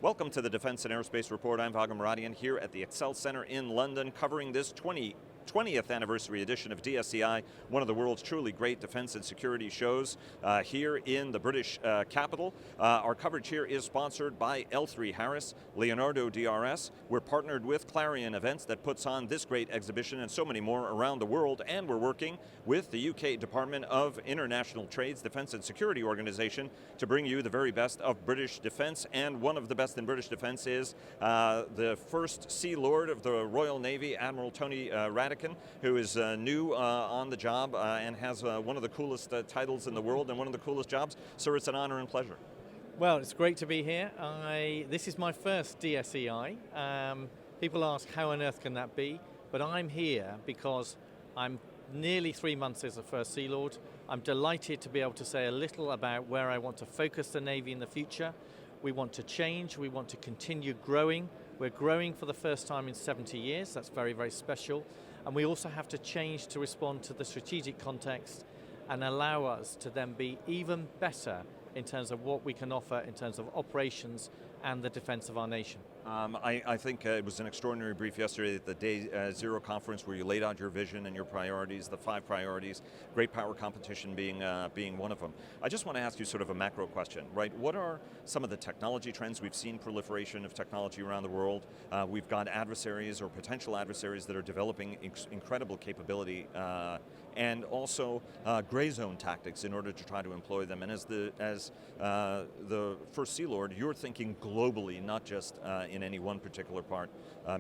Welcome to the Defense and Aerospace Report. I'm Radakin here at the Excel Center in London, covering this 20th anniversary edition of DSEI, one of the world's truly great defense and security shows here in the British capital. Our coverage here is sponsored by L3 Harris, Leonardo DRS. We're partnered with Clarion Events that puts on this great exhibition and so many more around the world, and we're working with the UK Department of International Trade's Defense and Security Organization to bring you the very best of British defense, and one of the best in British defense is the first Sea Lord of the Royal Navy, Admiral Tony Radakin, who is new on the job and has one of the coolest titles in the world and one of the coolest jobs. Sir, it's an honor and pleasure. Well, it's great to be here. This is my first DSEI. People ask how on earth can that be, but I'm here because I'm nearly 3 months as a First Sea Lord. I'm delighted to be able to say a little about where I want to focus the Navy in the future. We want to change, we want to continue growing. We're growing for the first time in 70 years, that's very, very special. And we also have to change to respond to the strategic context and allow us to then be even better in terms of what we can offer in terms of operations and the defense of our nation. I think it was an extraordinary brief yesterday at the Day Zero conference where you laid out your vision and your priorities, the 5 priorities, great power competition being one of them. I just want to ask you sort of a macro question, right? What are some of the technology trends? We've seen proliferation of technology around the world. We've got adversaries or potential adversaries that are developing incredible capability and also gray zone tactics in order to try to employ them. And as the First Sea Lord, you're thinking globally, not just in any one particular part,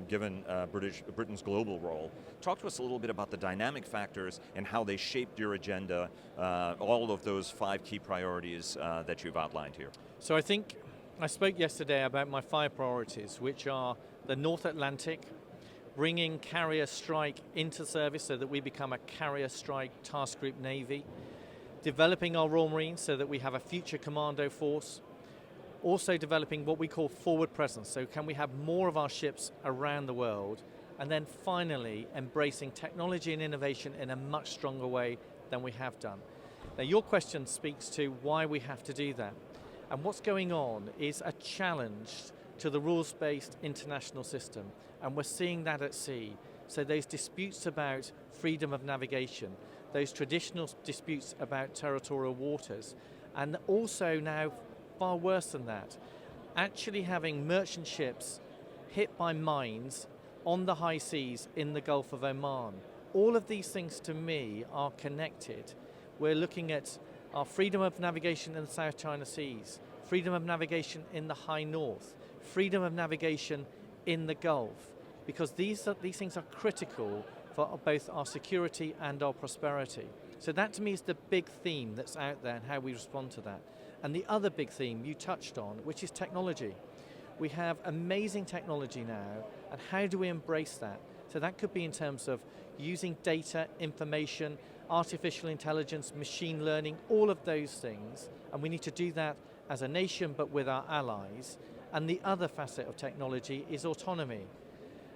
given Britain's global role. Talk to us a little bit about the dynamic factors and how they shaped your agenda, all of those 5 key priorities that you've outlined here. So I think I spoke yesterday about my 5 priorities, which are the North Atlantic, bringing carrier strike into service so that we become a carrier strike task group Navy, developing our Royal Marines so that we have a future commando force, also developing what we call forward presence, so can we have more of our ships around the world, and then finally embracing technology and innovation in a much stronger way than we have done. Now your question speaks to why we have to do that, and what's going on is a challenge to the rules-based international system, and we're seeing that at sea. So those disputes about freedom of navigation, those traditional disputes about territorial waters, and also now far worse than that, actually having merchant ships hit by mines on the high seas in the Gulf of Oman. All of these things to me are connected. We're looking at our freedom of navigation in the South China Seas, freedom of navigation in the high north, freedom of navigation in the Gulf, because these things are critical for both our security and our prosperity. So that to me is the big theme that's out there and how we respond to that. And the other big theme you touched on, which is technology. We have amazing technology now, and how do we embrace that? So that could be in terms of using data, information, artificial intelligence, machine learning, all of those things, and we need to do that as a nation but with our allies. And the other facet of technology is autonomy.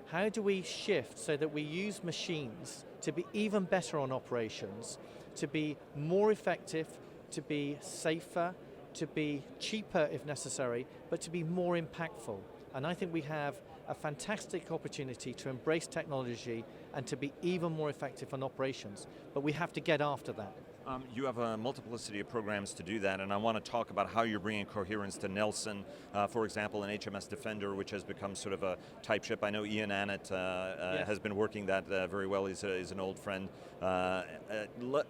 How do we shift so that we use machines to be even better on operations, to be more effective, to be safer, to be cheaper if necessary, but to be more impactful? And I think we have a fantastic opportunity to embrace technology and to be even more effective on operations, but we have to get after that. You have a multiplicity of programs to do that, and I want to talk about how you're bringing coherence to Nelson, for example, an HMS Defender, which has become sort of a type ship. I know Ian Annett Yes. has been working that very well. He's an old friend.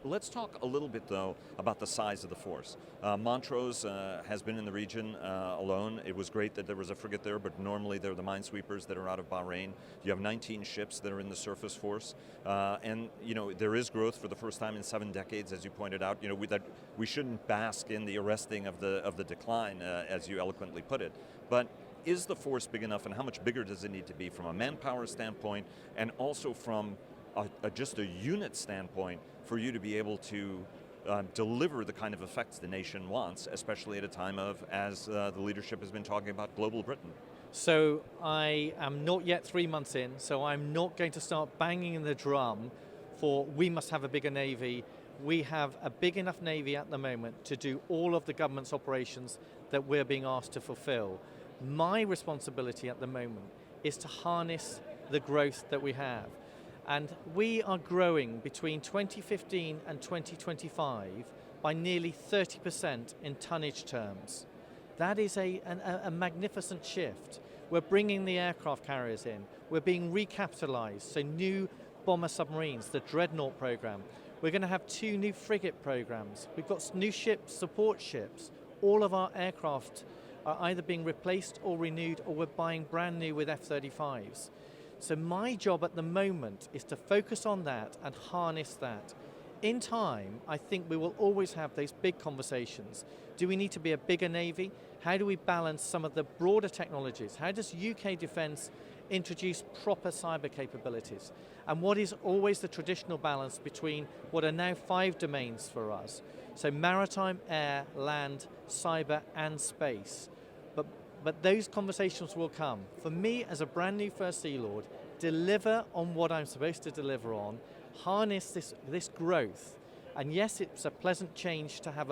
Let's talk a little bit, though, about the size of the force. Montrose has been in the region alone. It was great that there was a frigate there, but normally they're the minesweepers that are out of Bahrain. You have 19 ships that are in the surface force, and you know there is growth for the first time in 7 decades, as you pointed out. You know that we shouldn't bask in the arresting of the decline, as you eloquently put it. But is the force big enough, and how much bigger does it need to be from a manpower standpoint, and also from just a unit standpoint, for you to be able to deliver the kind of effects the nation wants, especially at a time of, as the leadership has been talking about, global Britain? So I am not yet 3 months in, so I'm not going to start banging the drum for we must have a bigger Navy. We have a big enough Navy at the moment to do all of the government's operations that we're being asked to fulfill. My responsibility at the moment is to harness the growth that we have. And we are growing between 2015 and 2025 by nearly 30% in tonnage terms. That is a magnificent shift. We're bringing the aircraft carriers in. We're being recapitalized, so new bomber submarines, the Dreadnought program. We're going to have 2 new frigate programs. We've got new ships, support ships. All of our aircraft are either being replaced or renewed, or we're buying brand new with F-35s. So my job at the moment is to focus on that and harness that. In time, I think we will always have those big conversations. Do we need to be a bigger Navy? How do we balance some of the broader technologies? How does UK defence introduce proper cyber capabilities? And what is always the traditional balance between what are now 5 domains for us? So maritime, air, land, cyber and space. But those conversations will come. For me, as a brand new First Sea Lord, deliver on what I'm supposed to deliver on, harness this growth. And yes, it's a pleasant change to have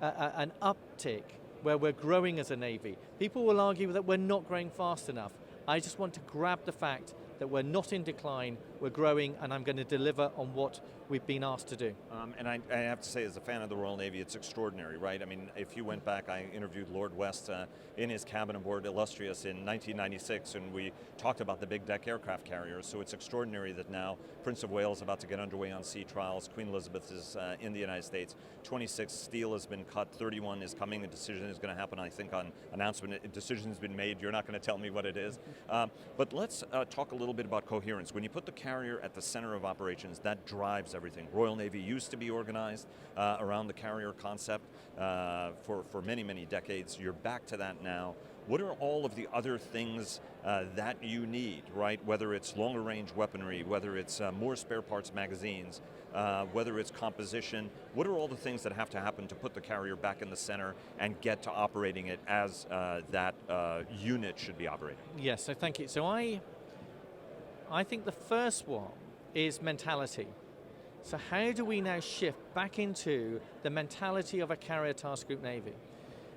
an uptick where we're growing as a Navy. People will argue that we're not growing fast enough. I just want to grab the fact that we're not in decline, we're growing, and I'm going to deliver on what we've been asked to do. And I have to say, as a fan of the Royal Navy, it's extraordinary, right? I mean, if you went back, I interviewed Lord West in his cabin aboard Illustrious in 1996, and we talked about the big deck aircraft carriers, so it's extraordinary that now Prince of Wales is about to get underway on sea trials, Queen Elizabeth is in the United States, 26 steel has been cut, 31 is coming, a decision is going to happen, I think, on announcement. A decision's been made, you're not going to tell me what it is. But let's talk a little bit about coherence. When you put the carrier at the center of operations, that drives everything. Royal Navy used to be organized around the carrier concept for many, many decades. You're back to that now. What are all of the other things that you need, right? Whether it's longer range weaponry, whether it's more spare parts magazines, whether it's composition, what are all the things that have to happen to put the carrier back in the center and get to operating it as that unit should be operating? Yes, so thank you. So I think the first one is mentality. So how do we now shift back into the mentality of a carrier task group Navy?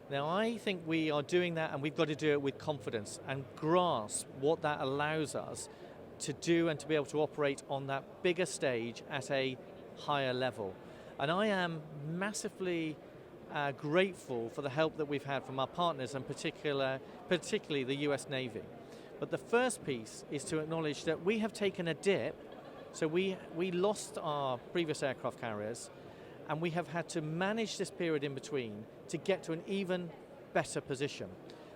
Now I think we are doing that, and we've got to do it with confidence and grasp what that allows us to do and to be able to operate on that bigger stage at a higher level. And I am massively grateful for the help that we've had from our partners, and particularly the US Navy. But the first piece is to acknowledge that we have taken a dip. So we lost our previous aircraft carriers, and we have had to manage this period in between to get to an even better position.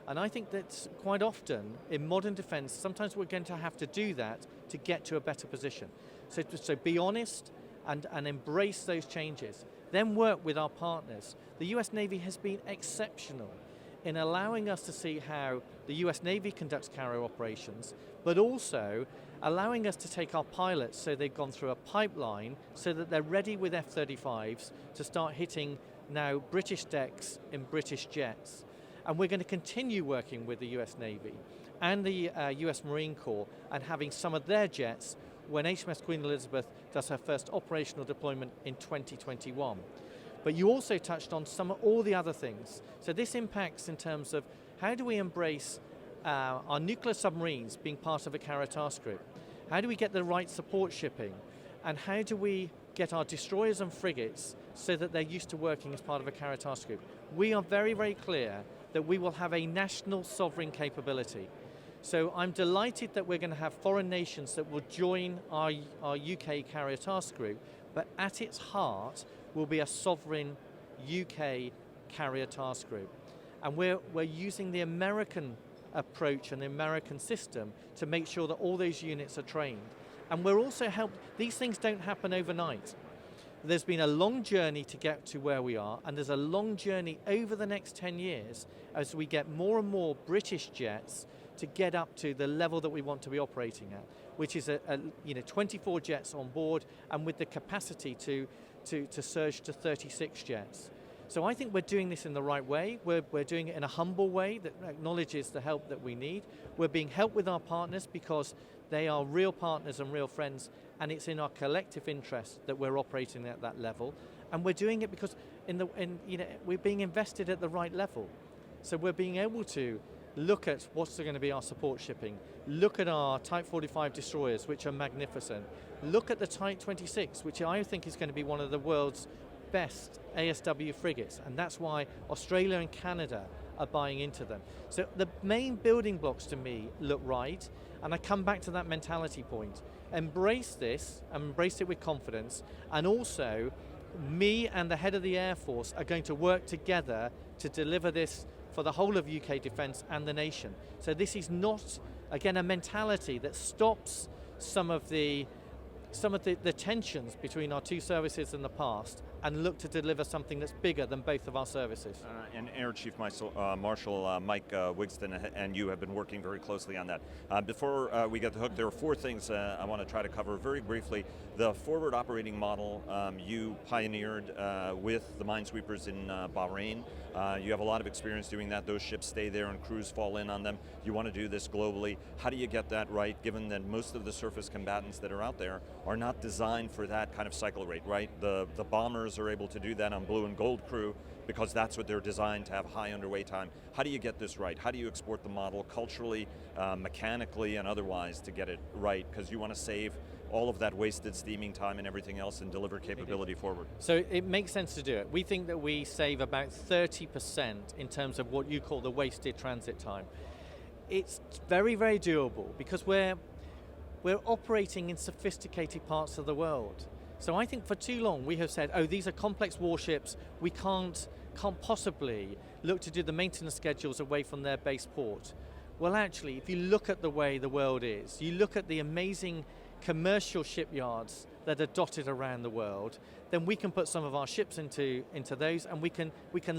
And I think that quite often in modern defense, sometimes we're going to have to do that to get to a better position. So be honest and embrace those changes. Then work with our partners. The US Navy has been exceptional in allowing us to see how the US Navy conducts carrier operations, but also allowing us to take our pilots, so they've gone through a pipeline so that they're ready with F-35s to start hitting now British decks in British jets. And we're going to continue working with the US Navy and the US Marine Corps and having some of their jets when HMS Queen Elizabeth does her first operational deployment in 2021. But you also touched on all the other things. So this impacts in terms of how do we embrace our nuclear submarines being part of a carrier task group? How do we get the right support shipping? And how do we get our destroyers and frigates so that they're used to working as part of a carrier task group? We are very, very clear that we will have a national sovereign capability. So I'm delighted that we're going to have foreign nations that will join our UK carrier task group, but at its heart will be a sovereign UK carrier task group. And we're using the American approach and the American system to make sure that all those units are trained. And we're also these things don't happen overnight. There's been a long journey to get to where we are, and there's a long journey over the next 10 years as we get more and more British jets to get up to the level that we want to be operating at, which is 24 jets on board, and with the capacity to surge to 36 jets. So I think we're doing this in the right way. We're doing it in a humble way that acknowledges the help that we need. We're being helped with our partners because they are real partners and real friends, and it's in our collective interest that we're operating at that level. And we're doing it because we're being invested at the right level. So we're being able to look at what's going to be our support shipping, look at our Type 45 destroyers, which are magnificent, look at the Type 26, which I think is going to be one of the world's best ASW frigates, and that's why Australia and Canada are buying into them. So the main building blocks to me look right, and I come back to that mentality point. Embrace this, and embrace it with confidence, and also me and the head of the Air Force are going to work together to deliver this for the whole of UK defence and the nation. So this is not, again, a mentality that stops some of the tensions between our two services in the past and look to deliver something that's bigger than both of our services. And Air Chief Marshal Mike Wigston and you have been working very closely on that. Before we get the hook, there are four things I want to try to cover very briefly. The forward operating model you pioneered with the minesweepers in Bahrain. You have a lot of experience doing that. Those ships stay there and crews fall in on them. You want to do this globally. How do you get that right, given that most of the surface combatants that are out there are not designed for that kind of cycle rate, right? The bombers are able to do that on blue and gold crew because that's what they're designed to have high underway time. How do you get this right? How do you export the model culturally, mechanically, and otherwise to get it right? Because you want to save all of that wasted steaming time and everything else and deliver capability forward. So it makes sense to do it. We think that we save about 30% in terms of what you call the wasted transit time. It's very, very doable because we're operating in sophisticated parts of the world. So I think for too long we have said, oh, these are complex warships, we can't possibly look to do the maintenance schedules away from their base port. Well, actually, if you look at the way the world is, you look at the amazing commercial shipyards that are dotted around the world, then we can put some of our ships into those, and we can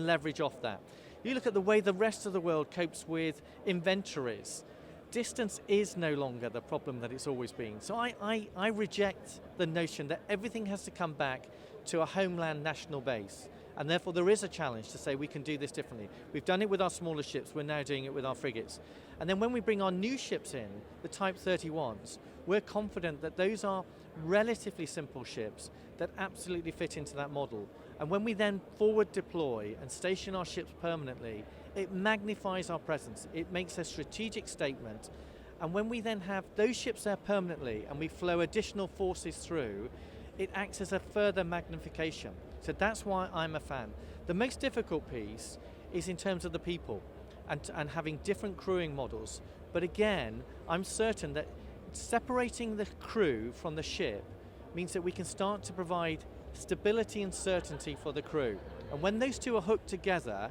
leverage off that. You look at the way the rest of the world copes with inventories. Distance is no longer the problem that it's always been. So I reject the notion that everything has to come back to a homeland national base. And therefore there is a challenge to say we can do this differently. We've done it with our smaller ships, we're now doing it with our frigates. And then when we bring our new ships in, the Type 31s, we're confident that those are relatively simple ships that absolutely fit into that model. And when we then forward deploy and station our ships permanently, it magnifies our presence. It makes a strategic statement. And when we then have those ships there permanently and we flow additional forces through, it acts as a further magnification. So that's why I'm a fan. The most difficult piece is in terms of the people and having different crewing models. But again, I'm certain that separating the crew from the ship means that we can start to provide stability and certainty for the crew. And when those two are hooked together,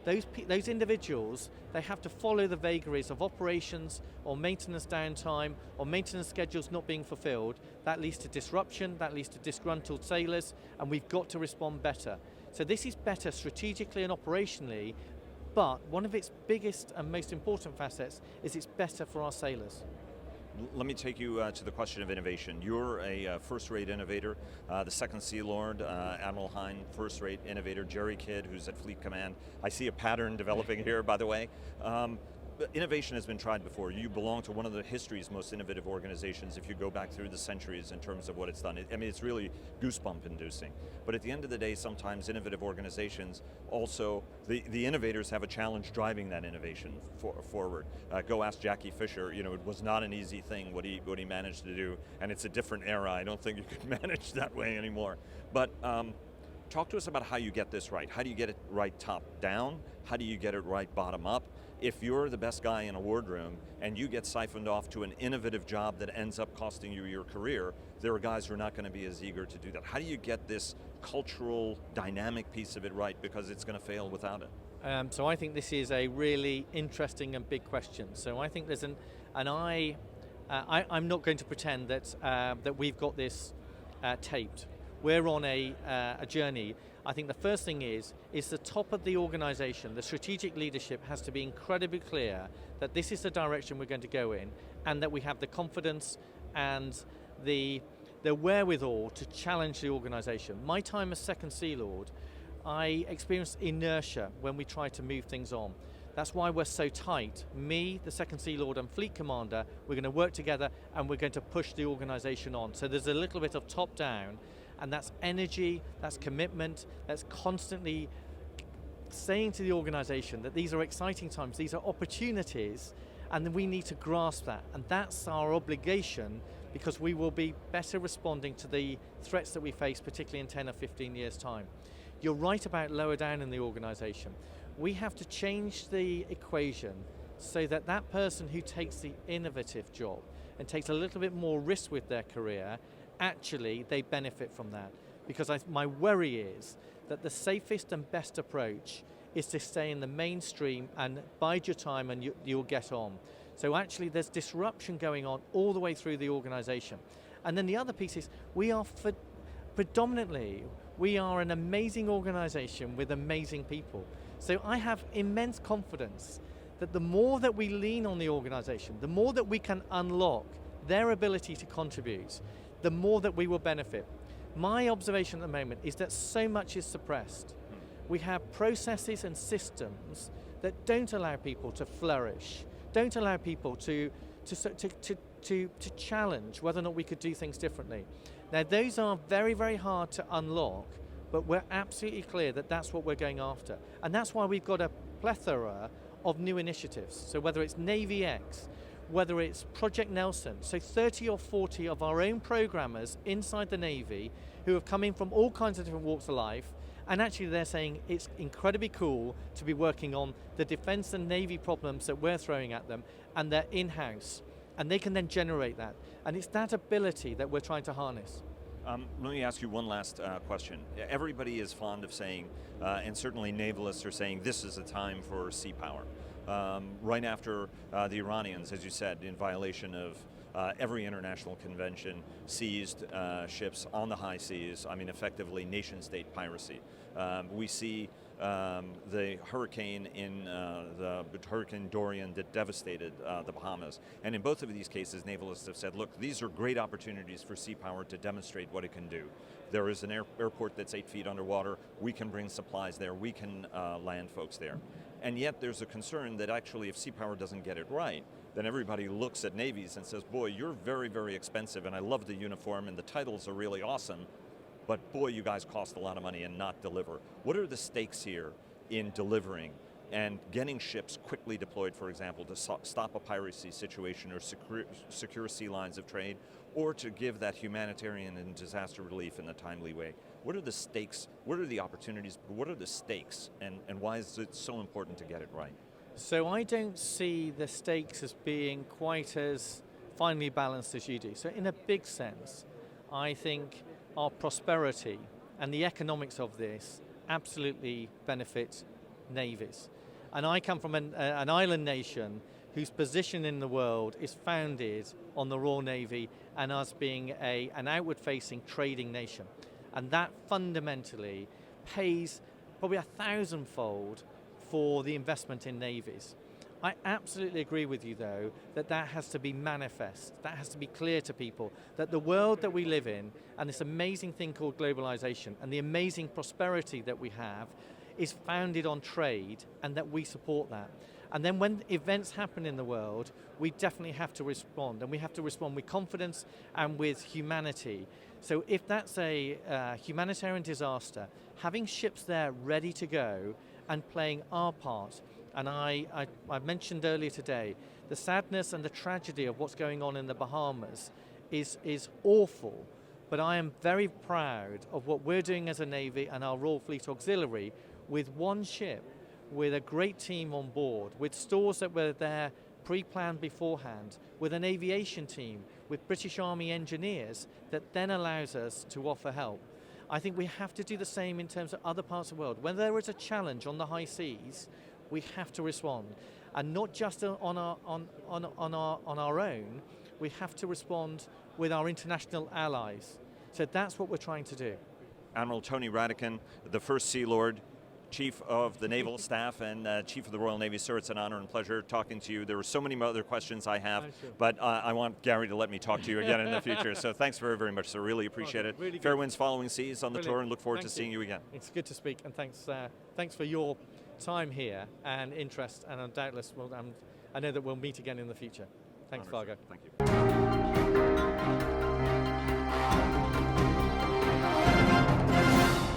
those individuals, they have to follow the vagaries of operations or maintenance downtime or maintenance schedules not being fulfilled. That leads to disruption, that leads to disgruntled sailors, and we've got to respond better. So this is better strategically and operationally, but one of its biggest and most important facets is it's better for our sailors. Let me take you to the question of innovation. You're a first-rate innovator. The second Sea Lord, Admiral Hine, first-rate innovator. Jerry Kidd, who's at Fleet Command. I see a pattern developing here, by the way. Innovation has been tried before. You belong to one of the history's most innovative organizations if you go back through the centuries in terms of what it's done. I mean, it's really goosebump inducing. But at the end of the day, sometimes innovative organizations also, the innovators have a challenge driving that innovation forward. Go ask Jackie Fisher, you know, it was not an easy thing what he managed to do, and it's a different era. I don't think you could manage that way anymore. But talk to us about how you get this right. How do you get it right top down? How do you get it right bottom up? If you're the best guy in a wardroom and you get siphoned off to an innovative job that ends up costing you your career, there are guys who are not going to be as eager to do that. How do you get this cultural, dynamic piece of it right, because it's going to fail without it? So I think this is a really interesting and big question. So I think there's I'm not going to pretend that we've got this taped. We're on a journey. I think the first thing is the top of the organization, the strategic leadership has to be incredibly clear that this is the direction we're going to go in, and that we have the confidence and the wherewithal to challenge the organization. My time as Second Sea Lord, I experienced inertia when we try to move things on. That's why we're so tight. Me, the Second Sea Lord, and Fleet Commander, we're going to work together and we're going to push the organization on. So there's a little bit of top down, and that's energy, that's commitment, that's constantly saying to the organization that these are exciting times, these are opportunities, and then we need to grasp that. And that's our obligation, because we will be better responding to the threats that we face, particularly in 10 or 15 years' time. You're right about lower down in the organization. We have to change the equation so that that person who takes the innovative job and takes a little bit more risk with their career, actually they benefit from that. Because my worry is that the safest and best approach is to stay in the mainstream and bide your time, and you'll get on. So actually there's disruption going on all the way through the organization. And then the other piece is predominantly, we are an amazing organization with amazing people. So I have immense confidence that the more that we lean on the organization, the more that we can unlock their ability to contribute, the more that we will benefit. My observation at the moment is that so much is suppressed. We have processes and systems that don't allow people to flourish, don't allow people to challenge whether or not we could do things differently. Now those are very, very hard to unlock, but we're absolutely clear that that's what we're going after. And that's why we've got a plethora of new initiatives. So whether it's Navy X, whether it's Project Nelson, so 30 or 40 of our own programmers inside the Navy who have come in from all kinds of different walks of life, and actually they're saying it's incredibly cool to be working on the defense and Navy problems that we're throwing at them, and they're in-house, and they can then generate that. And it's that ability that we're trying to harness. Let me ask you one last question. Everybody is fond of saying, and certainly navalists are saying, this is a time for sea power. Right after the Iranians, as you said, in violation of every international convention, seized ships on the high seas, I mean effectively nation-state piracy. We see the hurricane the Hurricane Dorian that devastated the Bahamas. And in both of these cases, navalists have said, look, these are great opportunities for sea power to demonstrate what it can do. There is an airport that's 8 feet underwater. We can bring supplies there. We can land folks there. And yet there's a concern that actually if sea power doesn't get it right, then everybody looks at navies and says, boy, you're very, very expensive, and I love the uniform and the titles are really awesome, but boy, you guys cost a lot of money and not deliver. What are the stakes here in delivering and getting ships quickly deployed, for example, to stop a piracy situation or secure sea lines of trade, or to give that humanitarian and disaster relief in a timely way? What are the stakes? What are the opportunities? What are the stakes? And why is it so important to get it right? So I don't see the stakes as being quite as finely balanced as you do. So in a big sense, I think our prosperity and the economics of this absolutely benefit navies. And I come from an island nation whose position in the world is founded on the Royal Navy and us being an outward-facing trading nation. And that fundamentally pays probably 1,000-fold for the investment in navies. I absolutely agree with you, though, that has to be manifest. That has to be clear to people that the world that we live in, and this amazing thing called globalization, and the amazing prosperity that we have, is founded on trade, and that we support that. And then when events happen in the world, we definitely have to respond, and we have to respond with confidence and with humanity. So if that's a humanitarian disaster, having ships there ready to go and playing our part. And I mentioned earlier today, the sadness and the tragedy of what's going on in the Bahamas is awful, but I am very proud of what we're doing as a Navy and our Royal Fleet Auxiliary with one ship, with a great team on board, with stores that were there pre-planned beforehand, with an aviation team, with British Army engineers that then allows us to offer help. I think we have to do the same in terms of other parts of the world. When there is a challenge on the high seas, we have to respond, and not just on our own. We have to respond with our international allies. So that's what we're trying to do. Admiral Tony Radakin, the First Sea Lord, Chief of the Naval Staff and Chief of the Royal Navy. Sir, it's an honor and pleasure talking to you. There were so many other questions I have, but I want Gary to let me talk to you again in the future. So thanks very, very much, sir. Really appreciate it. Really Fair winds following seas on the tour, and look forward to seeing you again. It's good to speak, and thanks for your time here and interest, and doubtless I know that we'll meet again in the future. Thanks, Fargo. Thank you.